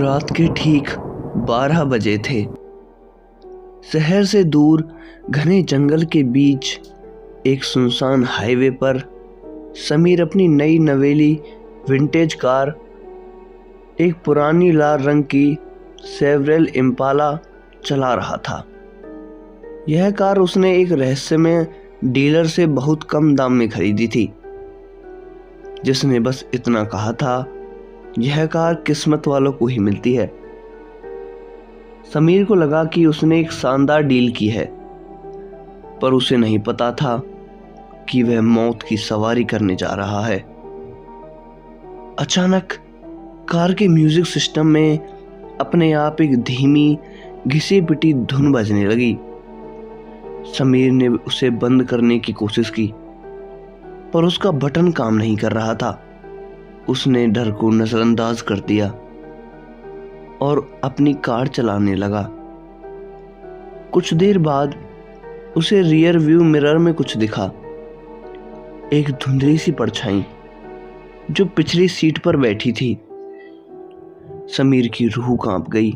रात के ठीक 12 बजे थे। शहर से दूर घने जंगल के बीच एक सुनसान हाईवे पर समीर अपनी नई नवेली विंटेज कार, एक पुरानी लाल रंग की सेवरेल इम्पाला चला रहा था। यह कार उसने एक रहस्यमय डीलर से बहुत कम दाम में खरीदी थी, जिसने बस इतना कहा था, यह कार किस्मत वालों को ही मिलती है। समीर को लगा कि उसने एक शानदार डील की है, पर उसे नहीं पता था कि वह मौत की सवारी करने जा रहा है। अचानक कार के म्यूजिक सिस्टम में अपने आप एक धीमी घिसी पिटी धुन बजने लगी। समीर ने उसे बंद करने की कोशिश की, पर उसका बटन काम नहीं कर रहा था। उसने डर को नजरअंदाज कर दिया और अपनी कार चलाने लगा। कुछ देर बाद उसे रियर व्यू मिरर में कुछ दिखा। एक धुंधली सी परछाई जो पिछली सीट पर बैठी थी। समीर की रूह कांप गई।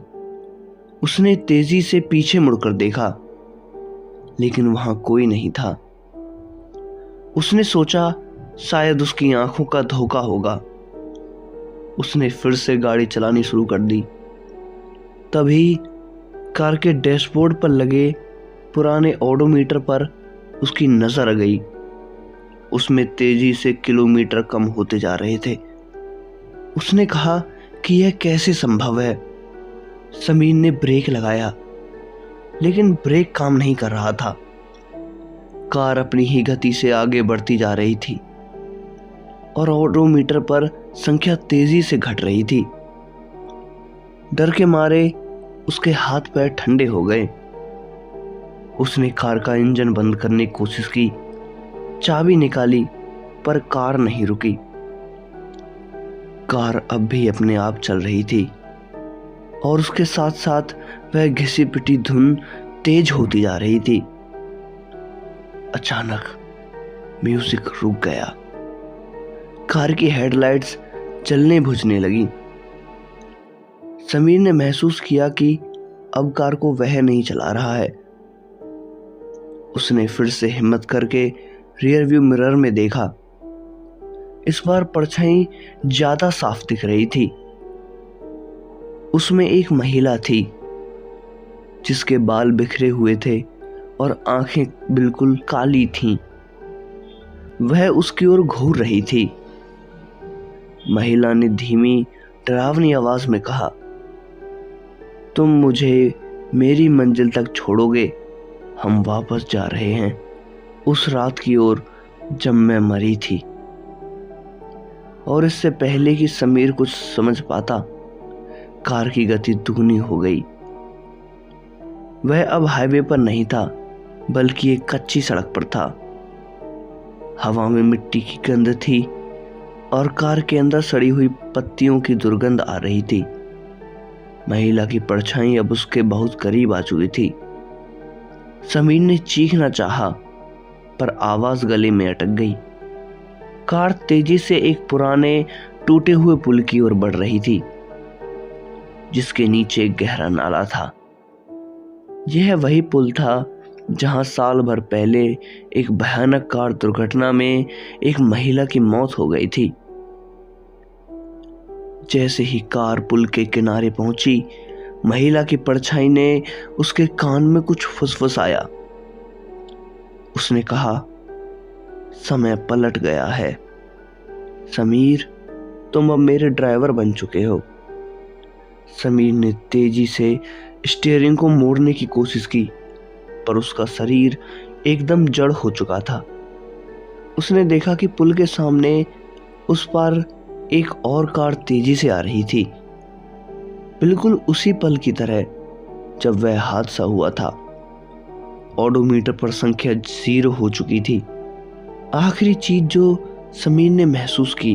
उसने तेजी से पीछे मुड़कर देखा, लेकिन वहां कोई नहीं था। उसने सोचा शायद उसकी आंखों का धोखा होगा। उसने फिर से गाड़ी चलानी शुरू कर दी। तभी कार के डैशबोर्ड पर लगे पुराने ओडोमीटर पर उसकी नजर आ गई। उसमें तेजी से किलोमीटर कम होते जा रहे थे। उसने कहा कि यह कैसे संभव है। समीर ने ब्रेक लगाया, लेकिन ब्रेक काम नहीं कर रहा था। कार अपनी ही गति से आगे बढ़ती जा रही थी और ओडोमीटर पर संख्या तेजी से घट रही थी। डर के मारे उसके हाथ पैर ठंडे हो गए। उसने कार का इंजन बंद करने की कोशिश की, चाबी निकाली, पर कार नहीं रुकी। कार अब भी अपने आप चल रही थी और उसके साथ साथ वह घिसी पिटी धुन तेज होती जा रही थी। अचानक म्यूजिक रुक गया। कार की हेडलाइट्स जलने बुझने लगी। समीर ने महसूस किया कि अब कार को वह नहीं चला रहा है। उसने फिर से हिम्मत करके रियर व्यू मिरर में देखा। इस बार परछाई ज्यादा साफ दिख रही थी। उसमें एक महिला थी, जिसके बाल बिखरे हुए थे और आंखें बिल्कुल काली थीं। वह उसकी ओर घूर रही थी। महिला ने धीमी डरावनी आवाज में कहा, तुम मुझे मेरी मंजिल तक छोड़ोगे? हम वापस जा रहे हैं उस रात की ओर जब मैं मरी थी। और इससे पहले कि समीर कुछ समझ पाता, कार की गति दुगनी हो गई। वह अब हाईवे पर नहीं था, बल्कि एक कच्ची सड़क पर था। हवा में मिट्टी की गंध थी और कार के अंदर सड़ी हुई पत्तियों की दुर्गंध आ रही थी। महिला की परछाई अब उसके बहुत करीब आ चुकी थी। समीर ने चीखना चाहा, पर आवाज गले में अटक गई। कार तेजी से एक पुराने टूटे हुए पुल की ओर बढ़ रही थी, जिसके नीचे एक गहरा नाला था। यह वही पुल था जहां साल भर पहले एक भयानक कार दुर्घटना में एक महिला की मौत हो गई थी। जैसे ही कार पुल के किनारे पहुंची, महिला की परछाई ने उसके कान में कुछ फुसफुसाया। उसने कहा, समय पलट गया है समीर, तुम अब मेरे ड्राइवर बन चुके हो। समीर ने तेजी से स्टीयरिंग को मोड़ने की कोशिश की, पर उसका शरीर एकदम जड़ हो चुका था। उसने देखा कि पुल के सामने उस पार एक और कार तेजी से आ रही थी, बिल्कुल उसी पल की तरह जब वह हादसा हुआ था। ओडोमीटर पर संख्या 0 हो चुकी थी। आखिरी चीज जो समीर ने महसूस की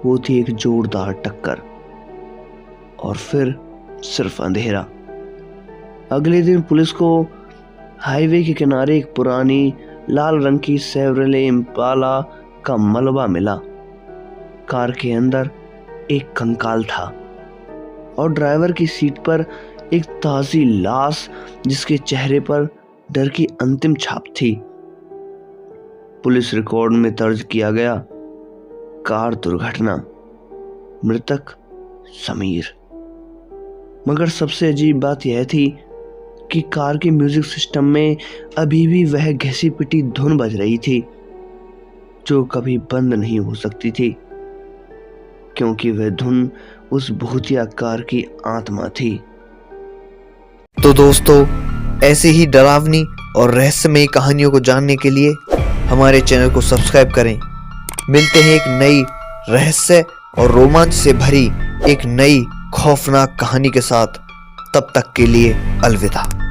वो थी एक जोरदार टक्कर, और फिर सिर्फ अंधेरा। अगले दिन पुलिस को हाईवे के किनारे एक पुरानी लाल रंग की सेवरेले इम्पाला का मलबा मिला। कार के अंदर एक कंकाल था, और ड्राइवर की सीट पर एक ताजी लाश जिसके चेहरे पर डर की अंतिम छाप थी। पुलिस रिकॉर्ड में दर्ज किया गया, कार दुर्घटना, मृतक समीर। मगर सबसे अजीब बात यह थी कि कार के म्यूजिक सिस्टम में अभी भी वह घिसी पिटी धुन बज रही थी जो कभी बंद नहीं हो सकती थी, क्योंकि वह धुन उस भूतिया कार की आत्मा थी। तो दोस्तों, ऐसे ही डरावनी और रहस्यमयी कहानियों को जानने के लिए हमारे चैनल को सब्सक्राइब करें। मिलते हैं एक नई रहस्य और रोमांच से भरी एक नई खौफनाक कहानी के साथ। तब तक के लिए अलविदा।